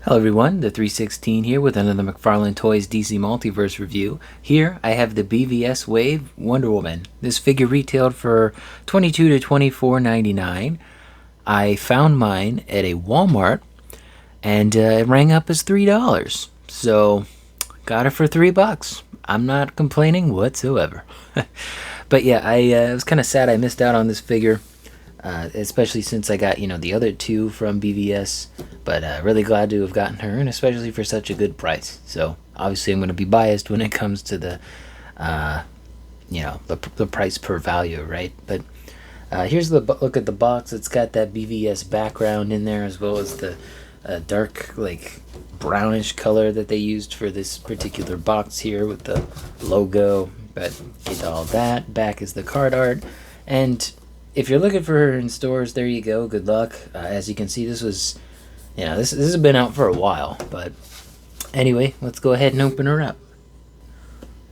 Hello everyone, the 316 here with another Mcfarlane Toys DC Multiverse review. Here I have the BvS Wave Wonder Woman. This figure retailed for $22 to $24.99. I found mine at a Walmart and it rang up as $3. So got it for $3. I'm not complaining whatsoever. But yeah, I was kind of sad I missed out on this figure. Especially since I got the other two from BvS, but really glad to have gotten her, and especially for such a good price. So obviously I'm going to be biased when it comes to the the price per value, right? But here's the look at the box. It's got that BvS background in there, as well as the dark like brownish color that they used for this particular box here with the logo. But get all that. Back is the card art, and if you're looking for her in stores, there you go. Good luck. As you can see, this was, this has been out for a while. But anyway, let's go ahead and open her up.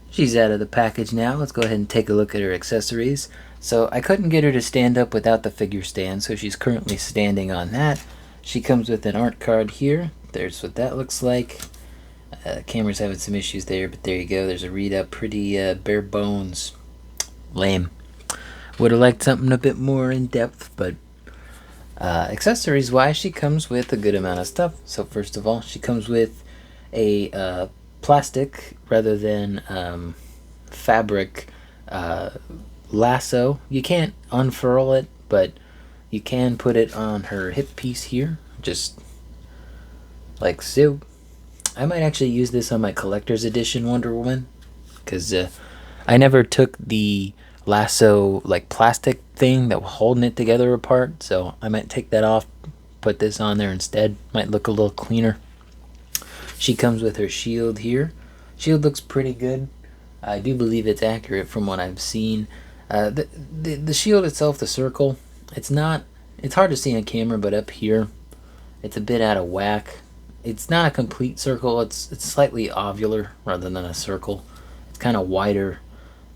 She's out of the package now. Let's go ahead and take a look at her accessories. So I couldn't get her to stand up without the figure stand, so she's currently standing on that. She comes with an art card here. There's what that looks like. Camera's having some issues there, but there you go. There's a read up. Pretty bare bones. Lame. Would have liked something a bit more in depth, but accessories wise, she comes with a good amount of stuff. So first of all, she comes with a plastic rather than fabric lasso. You can't unfurl it, but you can put it on her hip piece here, just like so. I might actually use this on my collector's edition Wonder Woman, because I never took the lasso like plastic thing that was holding it together apart, so I might take that off, put this on there instead. Might look a little cleaner. She comes with her shield here. Shield looks pretty good. I do believe it's accurate from what I've seen. The shield itself, the circle, it's hard to see on camera, but up here it's a bit out of whack. It's not a complete circle. It's slightly ovular rather than a circle. It's kind of wider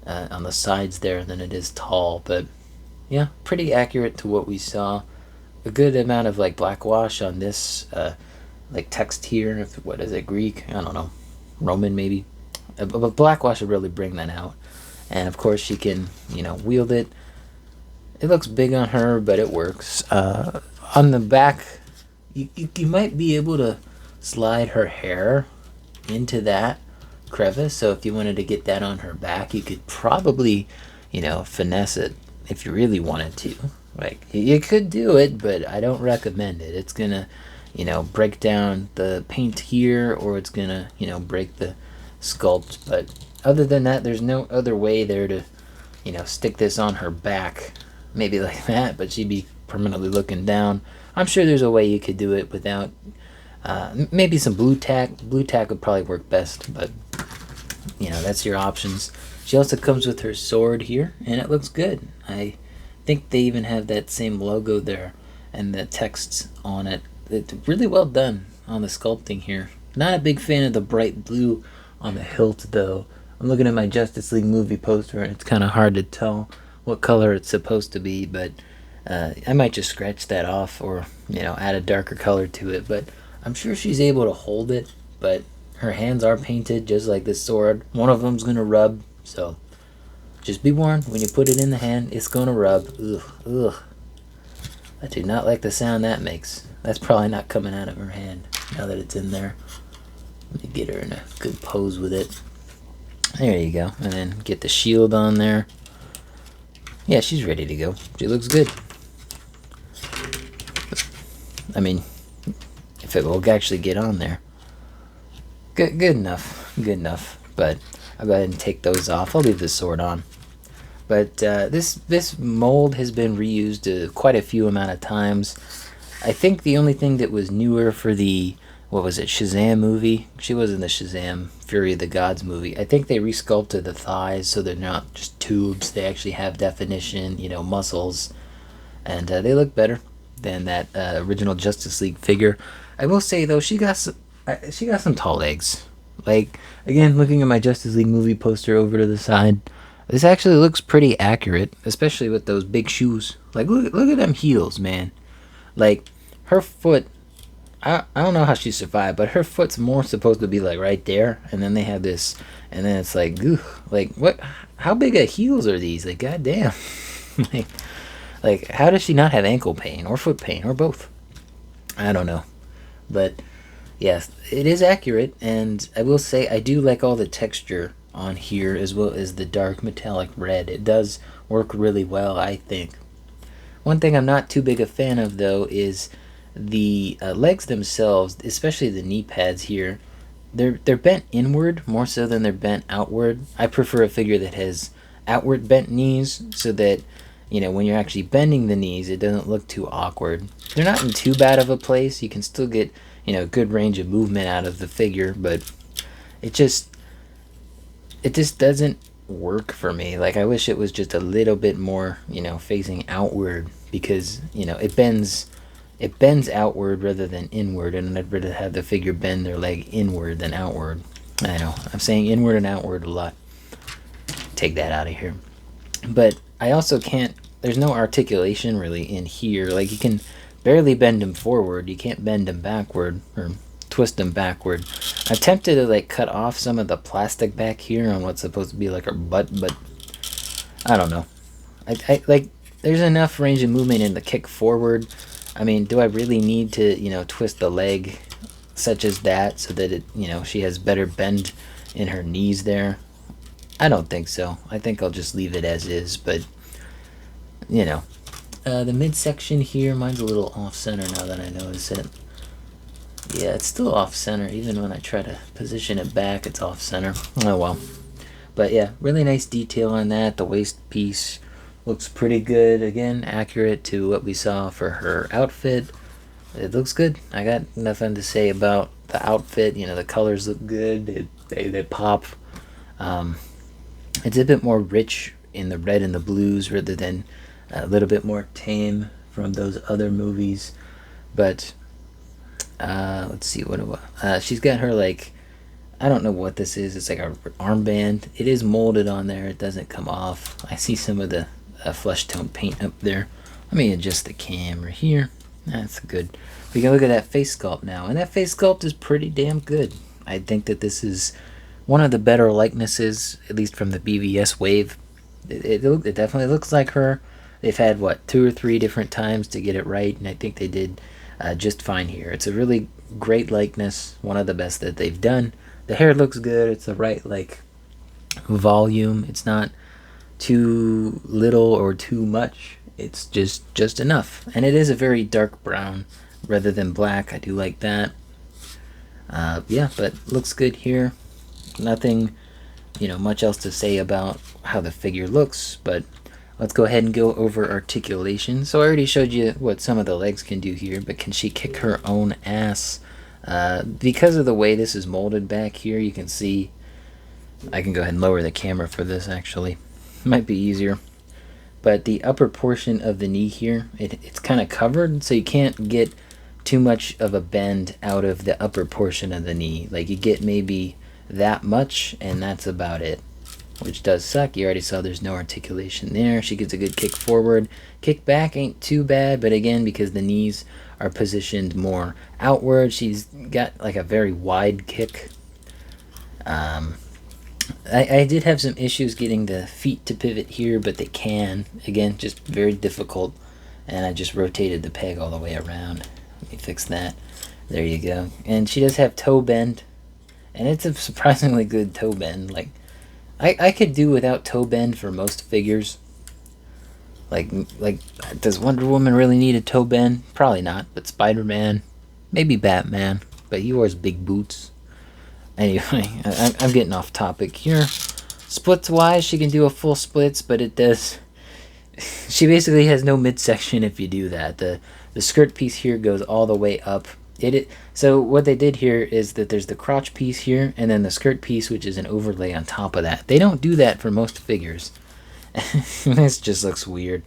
on the sides there than it is tall, but yeah, pretty accurate to what we saw. A good amount of like black wash on this like text here. What is it, Greek? I don't know, Roman maybe. But black wash would really bring that out. And of course she can wield it. It looks big on her, but it works. On the back, you might be able to slide her hair into that crevice, so if you wanted to get that on her back, you could probably finesse it if you really wanted to. Like, you could do it, but I don't recommend it. It's gonna break down the paint here, or it's gonna break the sculpt. But other than that, there's no other way there to stick this on her back, maybe like that, but she'd be permanently looking down. I'm sure there's a way you could do it without maybe some blue tack. Blue tack would probably work best, but that's your options. She also comes with her sword here, and it looks good. I think they even have that same logo there and the text on it. It's really well done on the sculpting here. Not a big fan of the bright blue on the hilt, though. I'm looking at my Justice League movie poster, and it's kind of hard to tell what color it's supposed to be, but I might just scratch that off, or add a darker color to it. But I'm sure she's able to hold it, but her hands are painted just like this sword. One of them's gonna rub, so just be warned, when you put it in the hand, it's gonna rub. Ugh. I do not like the sound that makes. That's probably not coming out of her hand now that it's in there. Let me get her in a good pose with it. There you go. And then get the shield on there. Yeah, she's ready to go. She looks good. I mean, if it will actually get on there. Good enough. Good enough. But I'll go ahead and take those off. I'll leave the sword on. But this mold has been reused quite a few amount of times. I think the only thing that was newer for the, what was it, Shazam movie? She was in the Shazam Fury of the Gods movie. I think they resculpted the thighs so they're not just tubes. They actually have definition, muscles. And they look better than that original Justice League figure. I will say, though, she got some tall legs. Like, again, looking at my Justice League movie poster over to the side, this actually looks pretty accurate, especially with those big shoes. Like, look at them heels, man. Like, her foot I don't know how she survived, but her foot's more supposed to be like right there, and then they have this, and then it's like, ugh, like what? How big of heels are these? Like, goddamn, like, how does she not have ankle pain or foot pain or both? I don't know, but yes, it is accurate, and I will say I do like all the texture on here as well as the dark metallic red. It does work really well, I think. One thing I'm not too big a fan of though is the legs themselves, especially the knee pads here. They're bent inward more so than they're bent outward. I prefer a figure that has outward bent knees so that when you're actually bending the knees, it doesn't look too awkward. They're not in too bad of a place. You can still get good range of movement out of the figure, but it just doesn't work for me. Like, I wish it was just a little bit more facing outward, because it bends outward rather than inward, and I'd rather have the figure bend their leg inward than outward. I know I'm saying inward and outward a lot. Take that out of here. But I also can't, there's no articulation really in here. Like, you can barely bend him forward. You can't bend him backward or twist him backward. I attempted to like cut off some of the plastic back here on what's supposed to be like her butt, but I don't know. I like, there's enough range of movement in the kick forward. I mean, do I really need to twist the leg such as that so that it she has better bend in her knees there? I don't think so. I think I'll just leave it as is, but the midsection here, mine's a little off center now that I notice it. Yeah, it's still off center. Even when I try to position it back, it's off center. Oh well. But yeah, really nice detail on that. The waist piece looks pretty good. Again, accurate to what we saw for her outfit. It looks good. I got nothing to say about the outfit. The colors look good. They pop. It's a bit more rich in the red and the blues rather than a little bit more tame from those other movies. But let's see, she's got her, like, I don't know what this is. It's like a armband. It is molded on there. It doesn't come off. I see some of the flesh tone paint up there. Let me adjust the camera here. That's good. We can look at that face sculpt now, and that face sculpt is pretty damn good. I think that this is one of the better likenesses, at least from the BvS wave. It definitely looks like her. They've had, 2 or 3 different times to get it right, and I think they did just fine here. It's a really great likeness, one of the best that they've done. The hair looks good. It's the right, volume. It's not too little or too much. It's just enough. And it is a very dark brown rather than black. I do like that. Yeah, but looks good here. Nothing, much else to say about how the figure looks, but let's go ahead and go over articulation. So I already showed you what some of the legs can do here, but can she kick her own ass? Because of the way this is molded back here, you can see, I can go ahead and lower the camera for this actually. Might be easier. But the upper portion of the knee here, it's kind of covered, so you can't get too much of a bend out of the upper portion of the knee. Like, you get maybe that much, and that's about it, which does suck. You already saw there's no articulation there. She gets a good kick forward. Kick back ain't too bad, but again, because the knees are positioned more outward, she's got like a very wide kick. I did have some issues getting the feet to pivot here, but they can. Again, just very difficult, and I just rotated the peg all the way around. Let me fix that. There you go. And she does have toe bend, and it's a surprisingly good toe bend. Like, I could do without toe bend for most figures. Like, does Wonder Woman really need a toe bend? Probably not, but Spider-Man, maybe Batman, but he wears big boots. Anyway, I'm getting off topic here. Splits-wise, she can do a full splits, but it does... She basically has no midsection if you do that. The skirt piece here goes all the way up. So what they did here is that there's the crotch piece here, and then the skirt piece, which is an overlay on top of that. They don't do that for most figures. This just looks weird.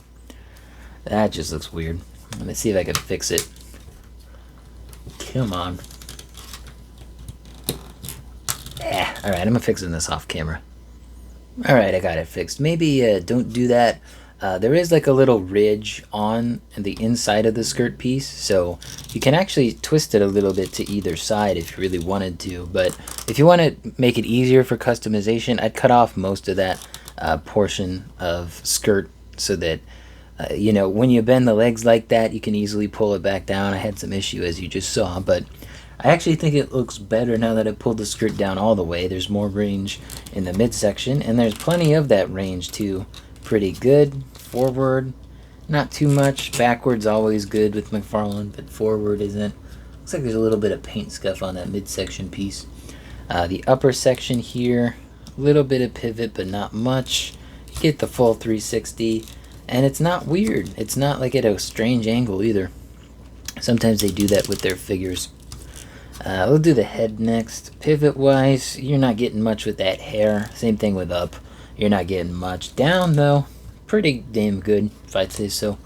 That just looks weird. Let me see if I can fix it. Come on. Alright, I'm fixing this off camera. Alright, I got it fixed. Maybe don't do that. There is like a little ridge on the inside of the skirt piece, so You can actually twist it a little bit to either side if you really wanted to, but if you want to make it easier for customization, I'd cut off most of that portion of skirt so that you know, when you bend the legs like that, you can easily pull it back down. I had some issue, as you just saw, but I actually think it looks better now that I pulled the skirt down all the way. There's more range in the midsection, and there's plenty of that range too. Pretty good. Forward, not too much. Backwards, always good with Mcfarlane, but forward isn't. Looks like there's a little bit of paint scuff on that midsection piece. The upper section here, a little bit of pivot, but not much. You get the full 360. And it's not weird. It's not like at a strange angle either. Sometimes they do that with their figures. We'll do the head next. Pivot-wise, you're not getting much with that hair. Same thing with up. You're not getting much. Down, though, pretty damn good, if I'd say so.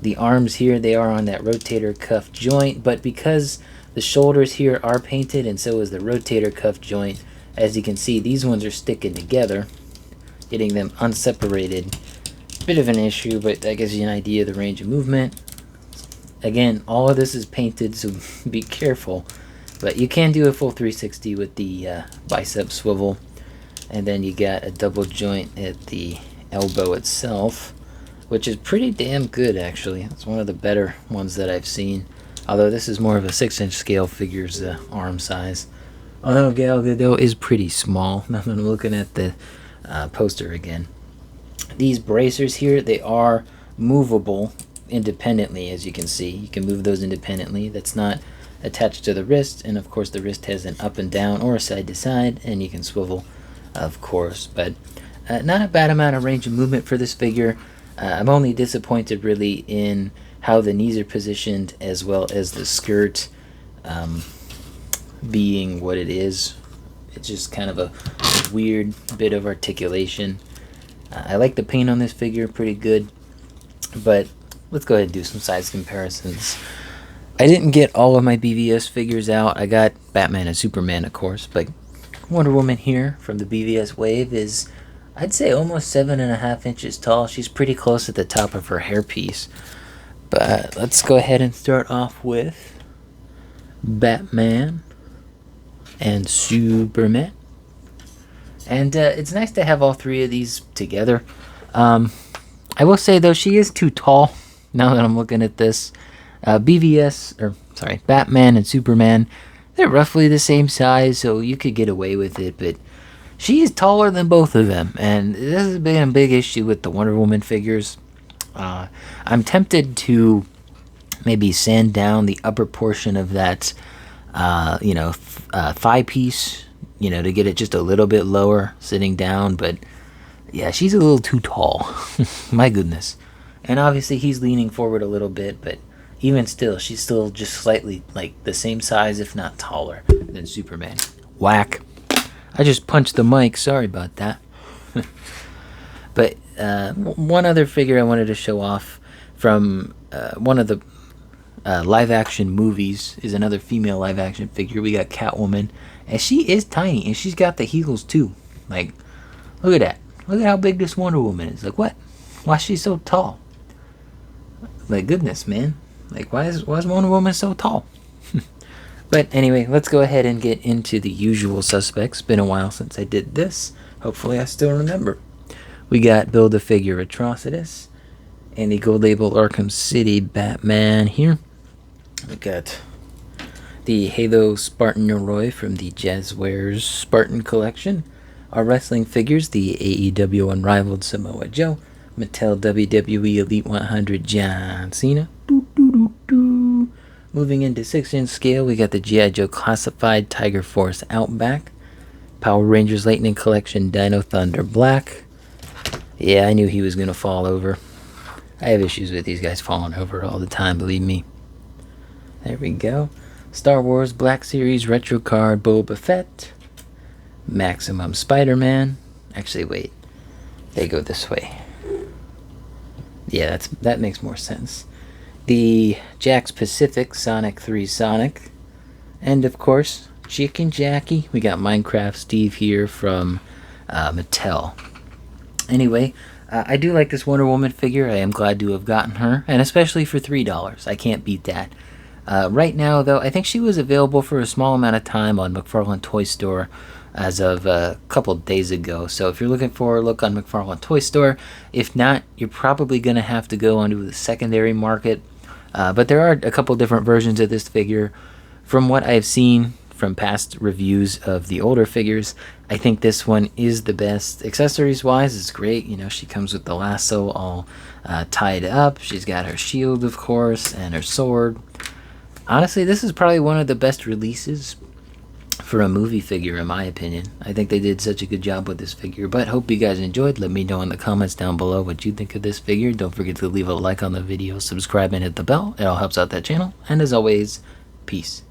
The arms here, they are on that rotator cuff joint. But because the shoulders here are painted, and so is the rotator cuff joint, as you can see, these ones are sticking together, getting them unseparated. Bit of an issue, but that gives you an idea of the range of movement. Again, all of this is painted, so be careful. But you can do a full 360 with the bicep swivel. And then you got a double joint at the elbow itself, which is pretty damn good, actually. It's one of the better ones that I've seen. Although this is more of a 6-inch scale figure's arm size. Although Gal Gadot is pretty small. Now that I'm looking at the poster again. These bracers here, they are movable independently, as you can see. You can move those independently. That's not attached to the wrist, and of course the wrist has an up and down or a side to side, and you can swivel, of course. But not a bad amount of range of movement for this figure. I'm only disappointed really in how the knees are positioned, as well as the skirt being what it is. It's just kind of a weird bit of articulation. I like the paint on this figure, pretty good, but let's go ahead and do some size comparisons. I didn't get all of my BvS figures out. I got Batman and Superman, of course, but Wonder Woman here from the BvS wave is, I'd say, almost 7.5 inches tall. She's pretty close at the top of her hairpiece. But let's go ahead and start off with Batman and Superman. And it's nice to have all three of these together. I will say, though, she is too tall now that I'm looking at this. Batman and Superman, they're roughly the same size, so you could get away with it. But she is taller than both of them, and this has been a big issue with the Wonder Woman figures. I'm tempted to maybe sand down the upper portion of that, thigh piece, to get it just a little bit lower sitting down, but yeah, she's a little too tall. My goodness. And obviously he's leaning forward a little bit, but even still, she's still just slightly like the same size, if not taller, than Superman. Whack. I just punched the mic, sorry about that. But one other figure I wanted to show off from one of the live action movies is another female live action figure. We got Catwoman. And she is tiny, and she's got the heels too. Like, look at that. Look at how big this Wonder Woman is. Like, what? Why is she so tall? Like, goodness, man. Like, why is Wonder Woman so tall? But anyway, let's go ahead and get into the usual suspects. Been a while since I did this. Hopefully I still remember. We got Build-A-Figure Atrocitus and the gold label Arkham City Batman here. We got the Halo Spartan Roy from the Jazzwares Spartan Collection. Our wrestling figures, the AEW Unrivaled Samoa Joe, Mattel WWE Elite 100 John Cena. Moving into 6-inch scale, we got the G.I. Joe Classified Tiger Force Outback, Power Rangers Lightning Collection Dino Thunder Black. Yeah, I knew he was going to fall over. I have issues with these guys falling over all the time, believe me. There we go. Star Wars Black Series Retro Card Boba Fett, Maximum Spider-Man. Actually, wait. They go this way. Yeah, that makes more sense. The Jakks Pacific Sonic 3 Sonic. And, of course, Chicken Jackie. We got Minecraft Steve here from Mattel. Anyway, I do like this Wonder Woman figure. I am glad to have gotten her. And especially for $3. I can't beat that. Right now, though, I think she was available for a small amount of time on McFarlane Toy Store as of a couple days ago. So if you're looking for a look on McFarlane Toy Store, if not, you're probably going to have to go onto the secondary market. But there are a couple different versions of this figure. From what I've seen from past reviews of the older figures, I think this one is the best. Accessories wise, it's great. You know, she comes with the lasso all tied up. She's got her shield, of course, and her sword. Honestly, this is probably one of the best releases for a movie figure, in my opinion. I think they did such a good job with this figure. But hope you guys enjoyed. Let me know in the comments down below what you think of this figure. Don't forget to leave a like on the video, subscribe, and hit the bell. It all helps out that channel. And as always, peace.